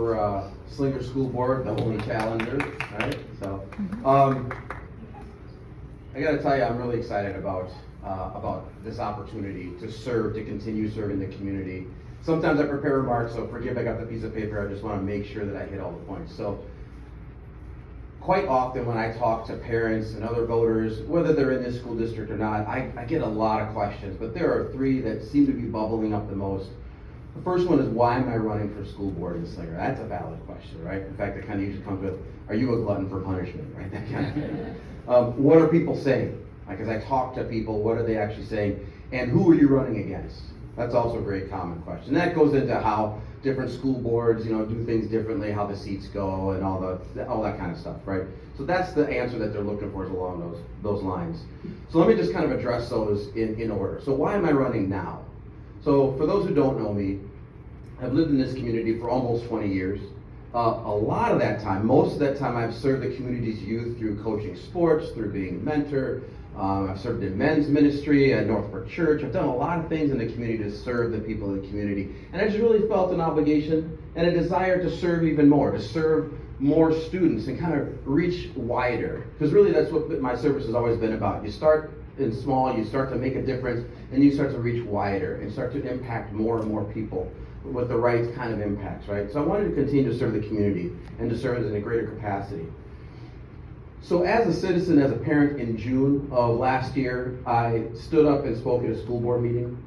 for Slinger School Board, the only challenger, right? So, I gotta tell you, I'm really excited about this opportunity to serve, to continue serving the community. Sometimes I prepare remarks, so forgive I got the piece of paper, I just wanna make sure that I hit all the points. So, quite often when I talk to parents and other voters, whether they're in this school district or not, I get a lot of questions, but there are three that seem to be bubbling up the most. The first one is, why am I running for school board in Slinger? That's a valid question, right? In fact, it kind of usually comes with, are you a glutton for punishment, right? That kind of thing. What are people saying? Like, as I talk to people, what are they actually saying? And who are you running against? That's also a very common question. That goes into how different school boards, do things differently, how the seats go, and all that kind of stuff, right? So that's the answer that they're looking for, is along those lines. So let me just kind of address those in order. So why am I running now? So for those who don't know me, I've lived in this community for almost 20 years. A lot of that time, most of that time, I've served the community's youth through coaching sports, through being a mentor. I've served in men's ministry at Northbrook Church. I've done a lot of things in the community to serve the people in the community. And I just really felt an obligation and a desire to serve even more, to serve more students and kind of reach wider. Because really that's what my service has always been about. You start in small, you start to make a difference, and you start to reach wider and start to impact more and more people with the right kind of impacts, right? So I wanted to continue to serve the community and to serve in a greater capacity. So as a citizen, as a parent, in June of last year, I stood up and spoke at a school board meeting.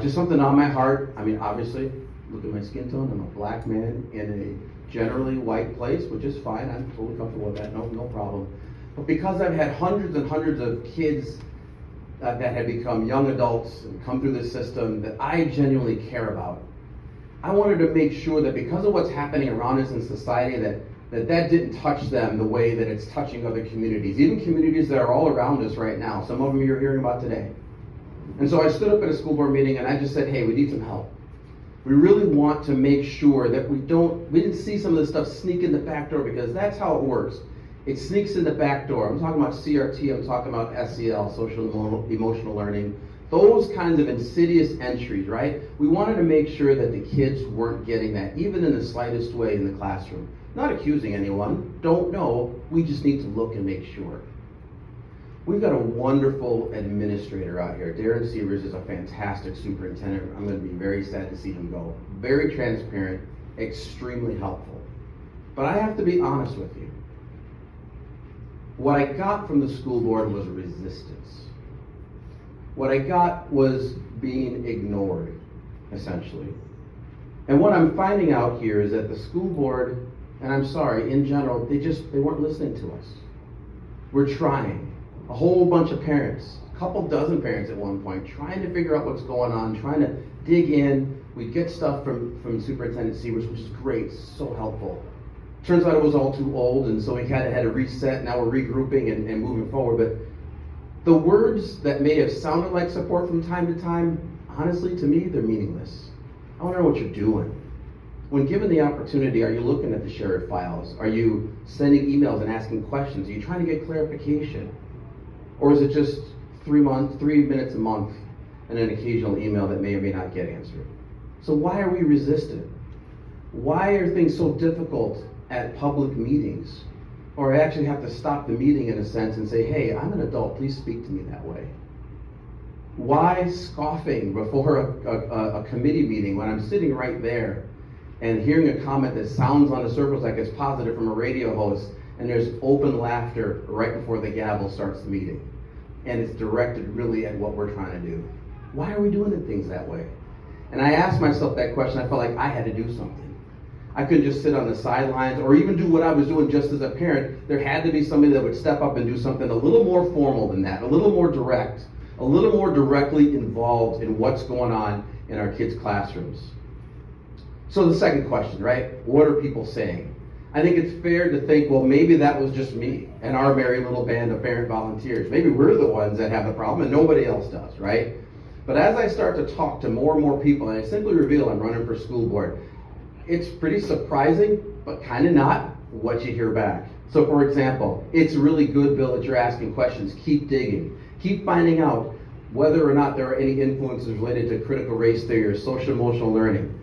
Just something on my heart. I mean, obviously, look at my skin tone. I'm a black man in a generally white place, which is fine. I'm totally comfortable with that, no problem. But because I've had hundreds and hundreds of kids that have become young adults and come through this system that I genuinely care about, I wanted to make sure that because of what's happening around us in society, that didn't touch them the way that it's touching other communities, even communities that are all around us right now. Some of them you're hearing about today. And so I stood up at a school board meeting and I just said, hey, we need some help. We really want to make sure that we didn't see some of this stuff sneak in the back door, because that's how it works. It sneaks in the back door. I'm talking about CRT, I'm talking about SEL, social emotional learning, those kinds of insidious entries, right? We wanted to make sure that the kids weren't getting that, even in the slightest way in the classroom. Not accusing anyone, don't know, we just need to look and make sure. We've got a wonderful administrator out here. Darren Severs is a fantastic superintendent. I'm going to be very sad to see him go. Very transparent, extremely helpful. But I have to be honest with you. What I got from the school board was resistance. What I got was being ignored, essentially. And what I'm finding out here is that the school board, and I'm sorry, in general, they weren't listening to us. We're trying. A whole bunch of parents, a couple dozen parents at one point, trying to figure out what's going on, trying to dig in. We get stuff from Superintendent Severs, which is great, so helpful. Turns out it was all too old, and so we had to reset. Now we're regrouping and moving forward. But the words that may have sounded like support from time to time, honestly, to me, they're meaningless. I want to know what you're doing. When given the opportunity, are you looking at the shared files? Are you sending emails and asking questions? Are you trying to get clarification? Or is it just 3 minutes a month and an occasional email that may or may not get answered? So why are we resistant? Why are things so difficult at public meetings? Or I actually have to stop the meeting in a sense and say, hey, I'm an adult, please speak to me that way. Why scoffing before a committee meeting when I'm sitting right there and hearing a comment that sounds on the surface like it's positive from a radio host, and there's open laughter right before the gavel starts the meeting, and it's directed really at what we're trying to do? Why are we doing things that way? And I asked myself that question. I felt like I had to do something. I couldn't just sit on the sidelines or even do what I was doing just as a parent. There had to be somebody that would step up and do something a little more formal than that, a little more direct, a little more directly involved in what's going on in our kids' classrooms. So the second question, right? What are people saying? I think it's fair to think, well, maybe that was just me and our merry little band of parent volunteers. Maybe we're the ones that have the problem and nobody else does, right? But as I start to talk to more and more people, and I simply reveal I'm running for school board, it's pretty surprising, but kind of not, what you hear back. So for example, it's really good, Bill, that you're asking questions. Keep digging. Keep finding out whether or not there are any influences related to critical race theory or social emotional learning.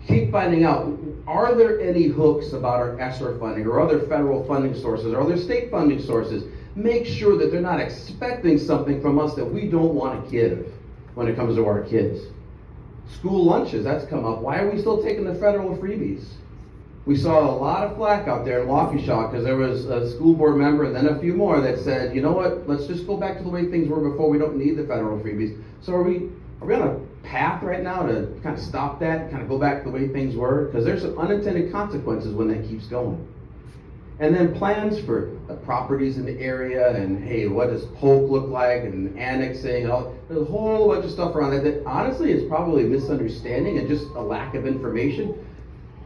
keep finding out, are there any hooks about our ESSER funding or other federal funding sources or other state funding sources? Make sure that they're not expecting something from us that we don't want to give when it comes to our kids. School lunches, that's come up. Why are we still taking the federal freebies? We saw a lot of flack out there in Waukesha because there was a school board member and then a few more that said, you know what, let's just go back to the way things were before. We don't need the federal freebies. So are we on a path right now to kind of stop that, kind of go back to the way things were? Because there's some unintended consequences when that keeps going. And then plans for the properties in the area and, hey, what does Polk look like and annexing and all. There's a whole bunch of stuff around that honestly is probably a misunderstanding and just a lack of information.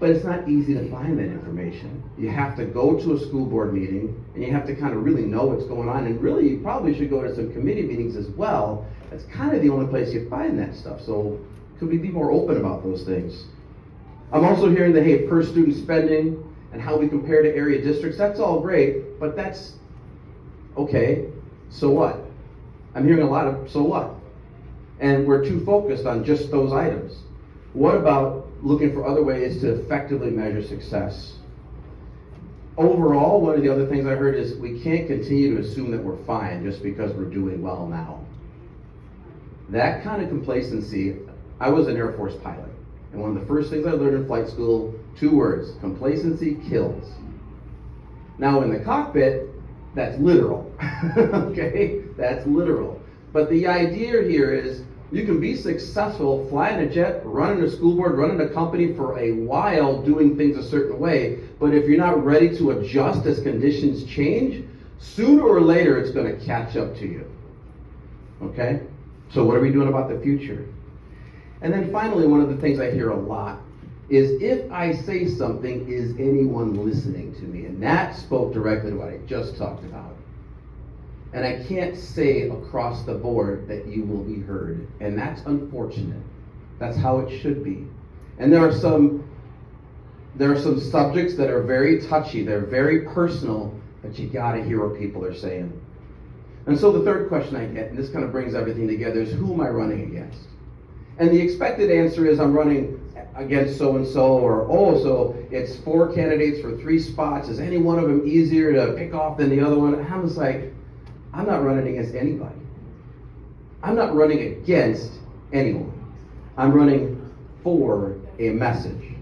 But it's not easy to find that information. You have to go to a school board meeting and you have to kind of really know what's going on. And really, you probably should go to some committee meetings as well. That's kind of the only place you find that stuff. So could we be more open about those things? I'm also hearing that, hey, per student spending and how we compare to area districts, that's all great, but that's okay, so what? I'm hearing a lot of so what? And we're too focused on just those items. What about looking for other ways to effectively measure success? Overall, one of the other things I heard is we can't continue to assume that we're fine just because we're doing well now. That kind of complacency, I was an Air Force pilot, and one of the first things I learned in flight school, 2 words, complacency kills. Now in the cockpit, that's literal, okay? That's literal. But the idea here is you can be successful flying a jet, running a school board, running a company for a while, doing things a certain way, but if you're not ready to adjust as conditions change, sooner or later it's going to catch up to you, okay? So what are we doing about the future? And then finally, one of the things I hear a lot is if I say something, is anyone listening to me? And that spoke directly to what I just talked about. And I can't say across the board that you will be heard. And that's unfortunate. That's how it should be. And there are some subjects that are very touchy, they're very personal, but you gotta hear what people are saying. And so the third question I get, and this kind of brings everything together, is who am I running against? And the expected answer is I'm running against so-and-so, or, oh, so it's 4 candidates for 3 spots. Is any one of them easier to pick off than the other one? And I was like, I'm not running against anybody. I'm not running against anyone. I'm running for a message.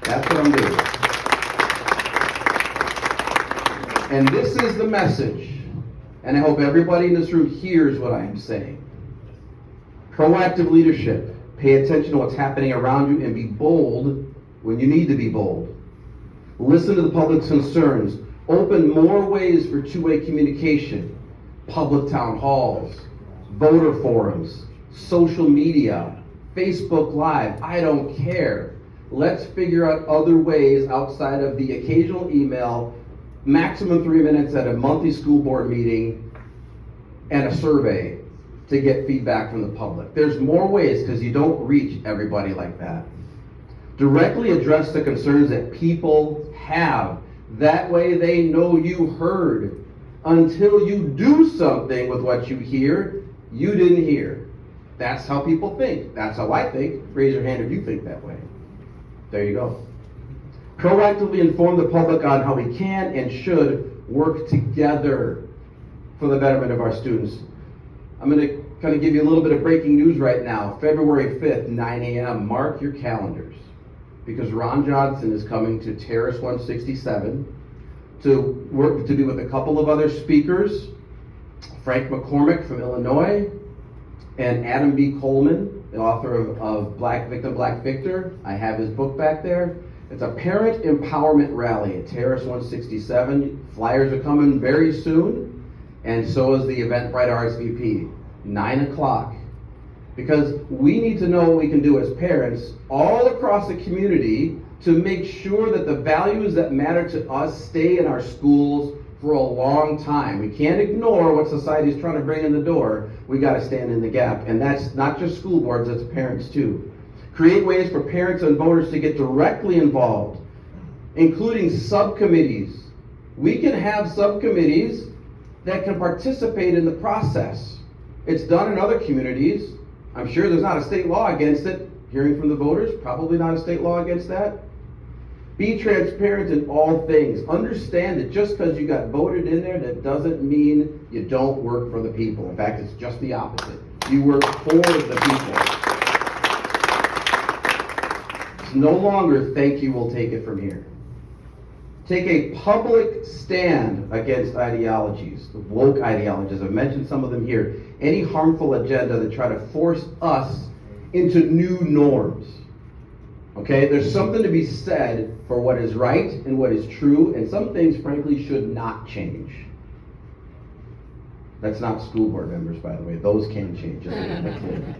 That's what I'm doing. And this is the message. And I hope everybody in this room hears what I am saying. Proactive leadership. Pay attention to what's happening around you and be bold when you need to be bold. Listen to the public's concerns. Open more ways for two-way communication. Public town halls, voter forums, social media, Facebook Live. I don't care. Let's figure out other ways outside of the occasional email, maximum 3 minutes at a monthly school board meeting, and a survey to get feedback from the public. There's more ways because you don't reach everybody like that. Directly address the concerns that people have. That way they know you heard. Until you do something with what you hear, you didn't hear. That's how people think. That's how I think. Raise your hand if you think that way. There you go. Proactively inform the public on how we can and should work together for the betterment of our students. I'm going to kind of give you a little bit of breaking news right now. February 5th, 9 a.m. Mark your calendars, because Ron Johnson is coming to Terrace 167 to be with a couple of other speakers, Frank McCormick from Illinois, and Adam B. Coleman, the author of Black Victim, Black Victor. I have his book back there. It's a parent empowerment rally at Terrace 167. Flyers are coming very soon. And so is the Eventbrite RSVP, 9 o'clock. Because we need to know what we can do as parents all across the community to make sure that the values that matter to us stay in our schools for a long time. We can't ignore what society is trying to bring in the door. We got to stand in the gap. And that's not just school boards, that's parents too. Create ways for parents and voters to get directly involved, including subcommittees. We can have subcommittees that can participate in the process. It's done in other communities. I'm sure there's not a state law against it. hearing from the voters, probably not a state law against that. Be transparent in all things. Understand that just because you got voted in there, that doesn't mean you don't work for the people. In fact, it's just the opposite. You work for the people. It's no longer thank you, we'll take it from here. Take a public stand against ideologies, the woke ideologies. I've mentioned some of them here. Any harmful agenda that try to force us into new norms. Okay, there's something to be said for what is right and what is true, and some things, frankly, should not change. That's not school board members, by the way. Those can change. Just to make that clear.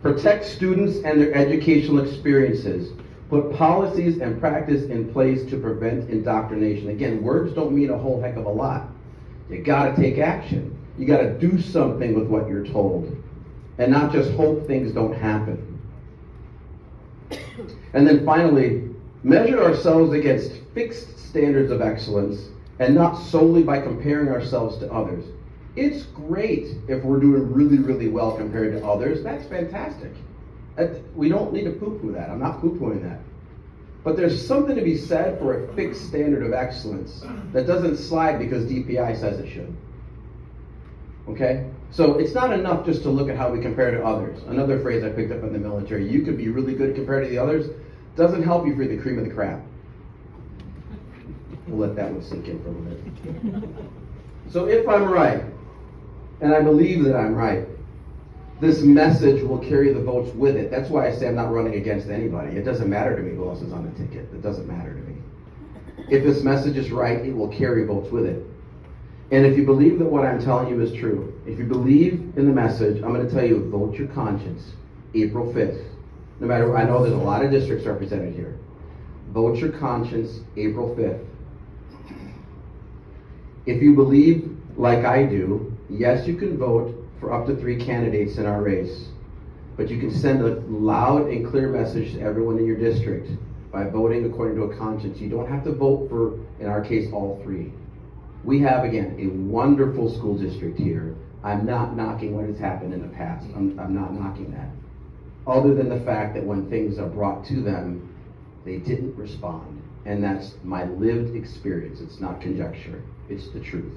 Protect students and their educational experiences. Put policies and practice in place to prevent indoctrination. Again, words don't mean a whole heck of a lot. You got to take action. You got to do something with what you're told, and not just hope things don't happen. And then finally, measure ourselves against fixed standards of excellence and not solely by comparing ourselves to others. It's great if we're doing really, really well compared to others. That's fantastic. We don't need to poo-poo that. I'm not poo-pooing that. But there's something to be said for a fixed standard of excellence that doesn't slide because DPI says it should. Okay? So it's not enough just to look at how we compare to others. Another phrase I picked up in the military, you could be really good compared to the others, doesn't help you if you're the cream of the crop. We'll let that one sink in for a little bit. So if I'm right, and I believe that I'm right, this message will carry the votes with it. That's why I say I'm not running against anybody. It doesn't matter to me who else is on the ticket. It doesn't matter to me. If this message is right, it will carry votes with it. And if you believe that what I'm telling you is true, if you believe in the message, I'm going to tell you, vote your conscience, April 5th. No matter, I know there's a lot of districts represented here. Vote your conscience, April 5th. If you believe, like I do, yes, you can vote for up to 3 candidates in our race, but you can send a loud and clear message to everyone in your district by voting according to a conscience. You don't have to vote for, in our case, all 3. We have, again, a wonderful school district here. I'm not knocking what has happened in the past. I'm not knocking that. Other than the fact that when things are brought to them, they didn't respond. And that's my lived experience. It's not conjecture. It's the truth.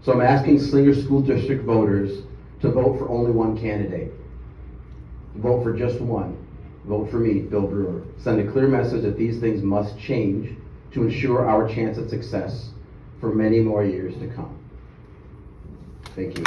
So I'm asking Slinger School District voters to vote for only one candidate. Vote for just one. Vote for me, Bill Brewer. Send a clear message that these things must change to ensure our chance at success for many more years to come. Thank you.